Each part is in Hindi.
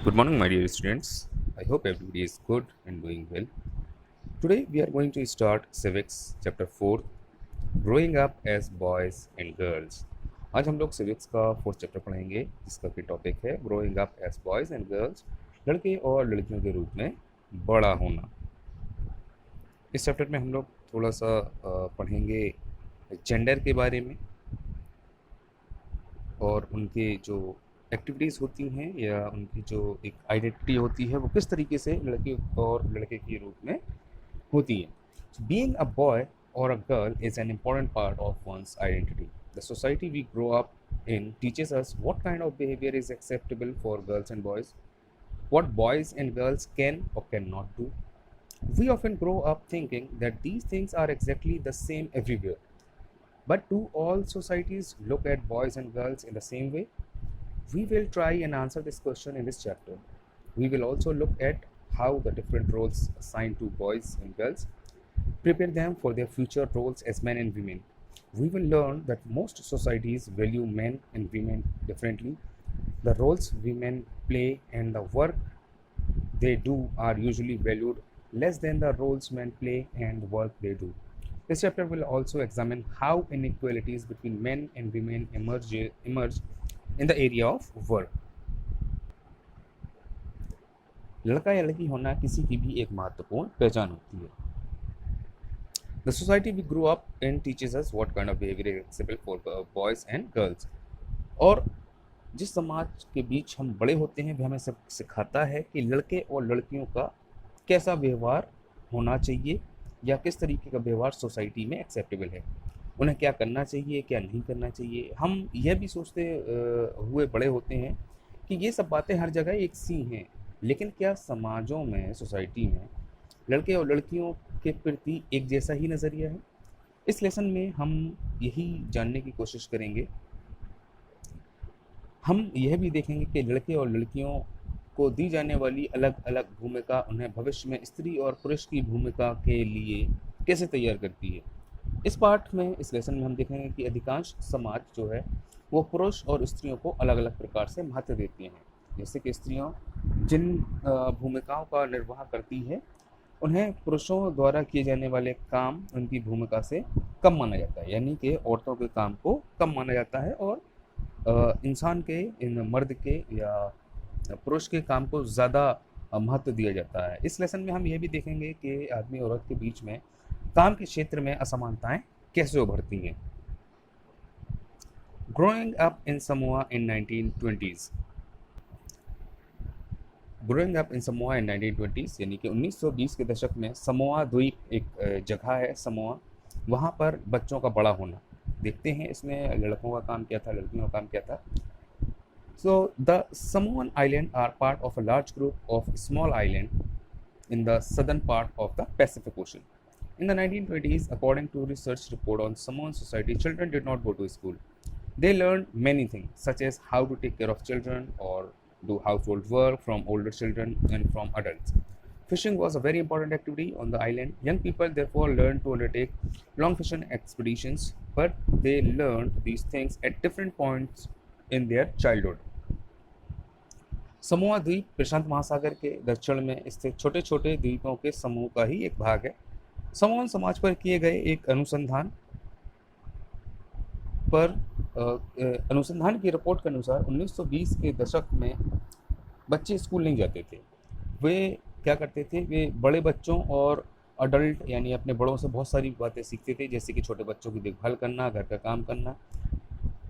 Good morning, my dear students. I hope everybody is good and doing well. Today, we are going to start Civics, Chapter 4, Growing Up as Boys and Girls. आज हम लोग सिविक्स का फोर्थ चैप्टर पढ़ेंगे जिसका कि टॉपिक है growing up as boys and girls, लड़के और लड़कियों के रूप में बड़ा होना। इस चैप्टर में हम लोग थोड़ा सा पढ़ेंगे जेंडर के बारे में और उनके जो एक्टिविटीज़ होती हैं या उनकी जो एक आइडेंटिटी होती है वो किस तरीके से लड़के और लड़के के रूप में होती है। Being a boy or a girl is an important part of one's identity. The society we grow up in teaches us what kind of behavior is acceptable for girls and boys, what boys and girls can or cannot do. We often grow up thinking that these things are exactly the same everywhere. But do all societies look at boys and girls in the same way? We will try and answer this question in this chapter. We will also look at how the different roles assigned to boys and girls prepare them for their future roles as men and women. We will learn that most societies value men and women differently. The roles women play and the work they do are usually valued less than the roles men play and the work they do. This chapter will also examine how inequalities between men and women emerge in the area of work. लड़का या लड़की होना किसी की भी एक महत्वपूर्ण पहचान होती है। The society we grew up in teaches us what kind of behavior is acceptable for boys and girls. और जिस समाज के बीच हम बड़े होते हैं वह हमें सब सिखाता है कि लड़के और लड़कियों का कैसा व्यवहार होना चाहिए या किस तरीके का व्यवहार सोसाइटी में एक्सेप्टेबल है, उन्हें क्या करना चाहिए क्या नहीं करना चाहिए। हम यह भी सोचते हुए बड़े होते हैं कि ये सब बातें हर जगह एक सी हैं, लेकिन क्या समाजों में सोसाइटी में लड़के और लड़कियों के प्रति एक जैसा ही नज़रिया है। इस लेसन में हम यही जानने की कोशिश करेंगे। हम यह भी देखेंगे कि लड़के और लड़कियों को दी जाने वाली अलग अलग भूमिका उन्हें भविष्य में स्त्री और पुरुष की भूमिका के लिए कैसे तैयार करती है। इस पाठ में इस लेसन में हम देखेंगे कि अधिकांश समाज जो है वो पुरुष और स्त्रियों को अलग अलग प्रकार से महत्व देती हैं। जैसे कि स्त्रियां जिन भूमिकाओं का निर्वाह करती है उन्हें पुरुषों द्वारा किए जाने वाले काम उनकी भूमिका से कम माना जाता है, यानी कि औरतों के काम को कम माना जाता है और इंसान के इन मर्द के या पुरुष के काम को ज़्यादा महत्व दिया जाता है। इस लेसन में हम ये भी देखेंगे कि आदमी और औरत के बीच में काम के क्षेत्र में असमानताएं कैसे उभरती हैं। Growing up in Samoa in 1920s। Growing up in Samoa in 1920s यानी कि 1920 के दशक में समोआ द्वीप एक जगह है समोआ, वहाँ पर बच्चों का बड़ा होना। देखते हैं इसमें लड़कों का काम क्या था लड़कियों का काम क्या था। So the Samoan Islands are part of a large group of small islands in the southern part of the Pacific Ocean. In the 1920s, according to research report on Samoan society, children did not go to school. They learned many things, such as how to take care of children or do household work from older children and from adults. Fishing was a very important activity on the island. Young people therefore learned to undertake long fishing expeditions, but they learned these things at different points in their childhood. Samoa द्वीप प्रशांत महासागर के दक्षिण में स्थित छोटे छोटे द्वीपों के समूह का ही एक भाग है। समोअन समाज पर किए गए एक अनुसंधान की रिपोर्ट के अनुसार 1920 के दशक में बच्चे स्कूल नहीं जाते थे। वे क्या करते थे, वे बड़े बच्चों और अडल्ट यानी अपने बड़ों से बहुत सारी बातें सीखते थे, जैसे कि छोटे बच्चों की देखभाल करना, घर का काम करना,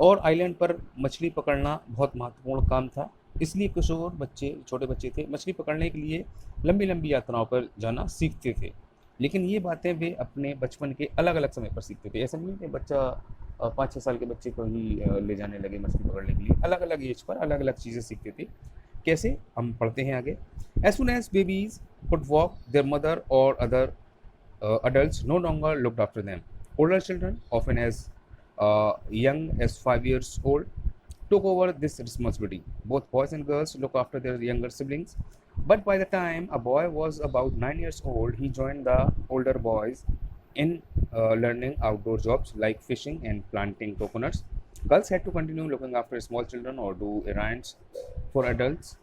और आइलैंड पर मछली पकड़ना बहुत महत्वपूर्ण काम था। इसलिए किशोर बच्चे छोटे बच्चे थे मछली पकड़ने के लिए लंबी लंबी यात्राओं पर जाना सीखते थे, लेकिन ये बातें वे अपने बचपन के अलग अलग समय पर सीखते थे। ऐसा नहीं कि बच्चा 5-6 साल के बच्चे को ही ले जाने लगे मछली पकड़ने के लिए, अलग अलग एज पर अलग अलग चीज़ें सीखते थे। कैसे, हम पढ़ते हैं आगे। As soon as babies could walk their mother और other adults no longer looked after them. Older children, often as young as 5 years old, took over this responsibility. Both boys and girls look after their younger siblings, but by the time a boy was about 9 years old, he joined the older boys in learning outdoor jobs like fishing and planting coconuts. Girls had to continue looking after small children or do errands for adults.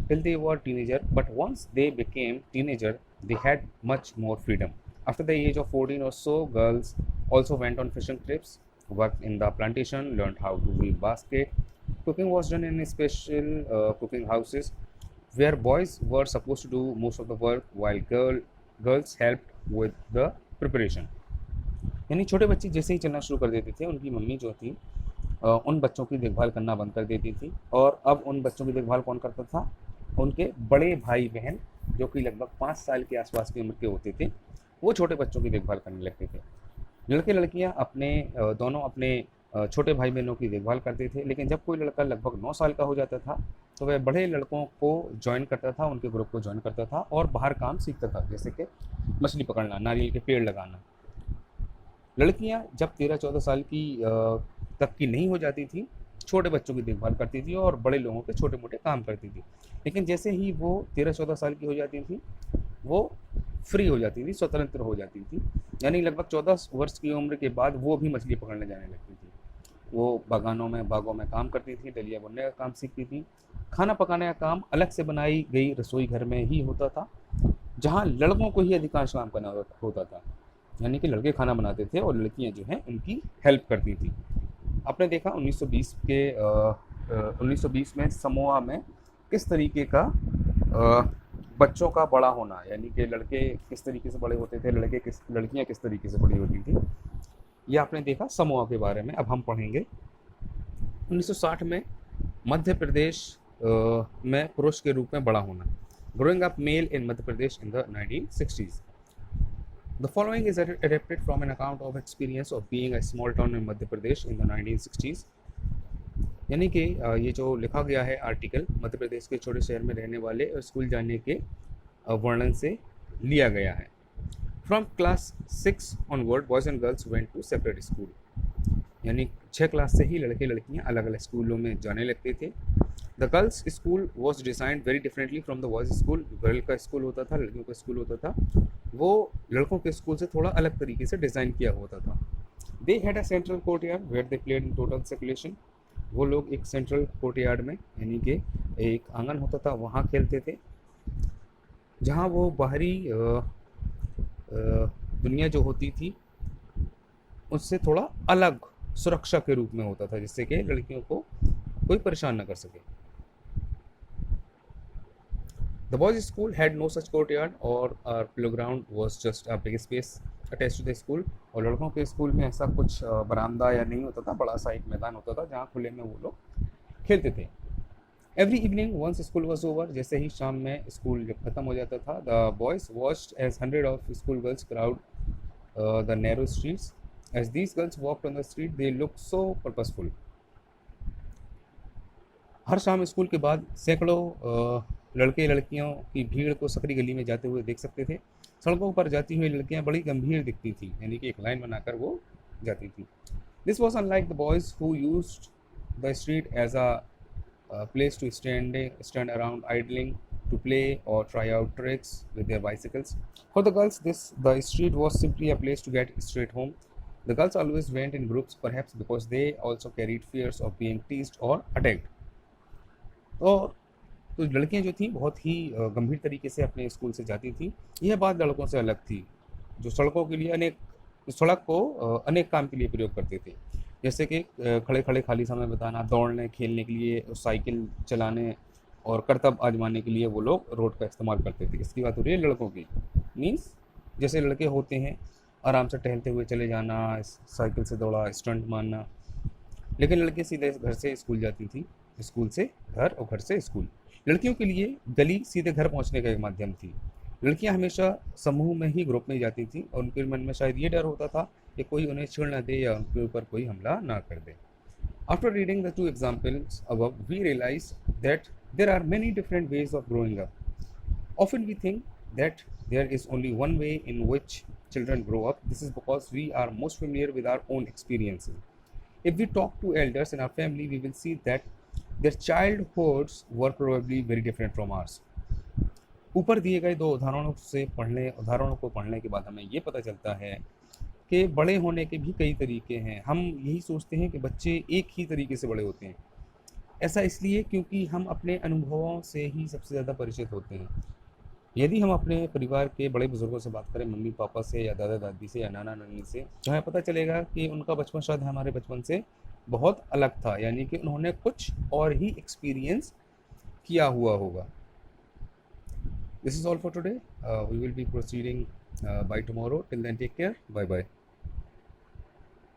till they were teenager, but once they became teenager they had much more freedom. After the age of 14 or so, girls also went on fishing trips, worked in the plantation, learned how to weave basket. Cooking was done in special cooking houses where boys were supposed to do most of the work while girls helped with the preparation. यानी छोटे बच्चे जैसे ही चलना शुरू कर देते थे, उनकी मम्मी जो थी उन बच्चों की देखभाल करना बंद कर देती थी, और अब उन बच्चों की देखभाल कौन करता था? उनके बड़े भाई बहन, जो कि लगभग 5 साल के आसपास की उम्र के होते थे, वो छोटे बच्चों की देखभाल करने लगते थे। लड़के लड़कियां दोनों अपने छोटे भाई बहनों की देखभाल करते थे, लेकिन जब कोई लड़का लगभग 9 साल का हो जाता था तो वह बड़े लड़कों को ज्वाइन करता था, उनके ग्रुप को ज्वाइन करता था और बाहर काम सीखता था, जैसे कि मछली पकड़ना, नारियल के पेड़ लगाना। लड़कियां जब 13-14 साल की तक की नहीं हो जाती थी, छोटे बच्चों की देखभाल करती थी और बड़े लोगों के छोटे मोटे काम करती थी। लेकिन जैसे ही वो 13-14 साल की हो जाती थी, वो फ्री हो जाती थी, स्वतंत्र हो जाती थी। यानी लगभग 14 वर्ष की उम्र के बाद वो भी मछली पकड़ने जाने लगती थी। वो बागों में काम करती थी, डलिया बुनने का काम सीखती थी। खाना पकाने का काम अलग से बनाई गई रसोई घर में ही होता था, जहाँ लड़कों को ही अधिकांश काम करना होता था। यानी कि लड़के खाना बनाते थे और लड़कियां जो हैं उनकी हेल्प करती थी। आपने देखा 1920 में समोआ में किस तरीके का बच्चों का बड़ा होना, यानी कि लड़के किस तरीके से बड़े होते थे, लड़कियां किस तरीके से बड़ी होती थी, ये आपने देखा समोआ के बारे में। अब हम पढ़ेंगे 1960 में मध्य प्रदेश में पुरुष के रूप में बड़ा होना। Growing up male in Madhya Pradesh in the 1960s. The following is adapted from an account of experience of being a small town in Madhya Pradesh in the 1960s. यानी कि ये जो लिखा गया है आर्टिकल मध्य प्रदेश के छोटे शहर में रहने वाले और स्कूल जाने के वर्णन से लिया गया है। From class 6 onward boys and girls went to separate school. यानी 6 क्लास से ही लड़के लड़कियां अलग अलग स्कूलों में जाने लगते थे। The girls school was designed very differently from the boys school. Girl का स्कूल होता था, लड़कियों का स्कूल होता था, वो लड़कों के स्कूल से थोड़ा अलग तरीके से डिज़ाइन किया होता था। They had a central courtyard where they played in total circulation. वो लोग एक सेंट्रल कोर्ट यार्ड में, यानी कि एक आंगन होता था, वहाँ खेलते थे, जहाँ वो बाहरी दुनिया जो होती थी उससे थोड़ा अलग सुरक्षा के रूप में होता था, जिससे कि लड़कियों को कोई परेशान न कर सके। The boys' school had no such courtyard or our playground was just a big space attached to the school. और लड़कों के स्कूल में ऐसा कुछ बरामदा या नहीं होता था, बड़ा सा एक मैदान होता था जहाँ खुले में वो लोग खेलते थे। Every evening once school was over, जैसे ही शाम में स्कूल जब खत्म हो जाता था, the boys watched as hundred of school girls crowd the narrow streets. As these girls walked on the street, they looked so purposeful. हर शाम स्कूल के बाद सैकड़ों लड़के लड़कियों की भीड़ को सकरी गली में जाते हुए देख सकते थे। सड़कों पर जाती हुई लड़कियां बड़ी गंभीर दिखती थी, यानी कि एक लाइन बनाकर वो जाती थी। This was unlike the boys who used the street as a place to stand around idling, to play or try out tricks with their bicycles. For the girls, the street was simply a place to get straight home. The girls always went in groups, perhaps because they also carried fears of being teased or attacked. और तो लड़कियां जो थी बहुत ही गंभीर तरीके से अपने स्कूल से जाती थी। यह बात लड़कों से अलग थी, जो सड़क को अनेक काम के लिए प्रयोग करते थे, जैसे कि खड़े खड़े खाली समय बिताना, दौड़ने खेलने के लिए, साइकिल चलाने और करतब आजमाने के लिए वो लोग रोड का इस्तेमाल करते थे। इसकी बात हो रही है लड़कों की। मीन्स जैसे लड़के होते हैं आराम से टहलते हुए चले जाना, साइकिल से दौड़ा, स्टंट मारना, लेकिन लड़के सीधे घर से स्कूल जाती थी, स्कूल से घर और घर से स्कूल। लड़कियों के लिए गली सीधे घर पहुंचने का एक माध्यम थी। लड़कियां हमेशा समूह में ही, ग्रुप में ही जाती थी और उनके मन में शायद ये डर होता था कि कोई उन्हें छेड़ ना दे या उनके ऊपर कोई हमला ना कर दे। After reading the two examples above, we realize that there are many different ways of growing up. Often we think that there is only one way in which children grow up. This is because we are most familiar with our own experiences. If we talk to elders in our family, we will see that their childhoods were probably very different from ours. ऊपर दिए गए दो उदाहरणों को पढ़ने के बाद हमें ये पता चलता है कि बड़े होने के भी कई तरीके हैं। हम यही सोचते हैं कि बच्चे एक ही तरीके से बड़े होते हैं, ऐसा इसलिए क्योंकि हम अपने अनुभवों से ही सबसे ज़्यादा परिचित होते हैं। यदि हम अपने परिवार के बड़े बुजुर्गों से बात करें, मम्मी पापा से या दादा दादी से या नाना नानी से, तो हमें पता चलेगा कि उनका बचपन शायद हमारे बचपन से बहुत अलग था, यानी कि उन्होंने कुछ और ही एक्सपीरियंस किया हुआ होगा। This is all for today. We will be proceeding by tomorrow. Till then, take care. Bye bye.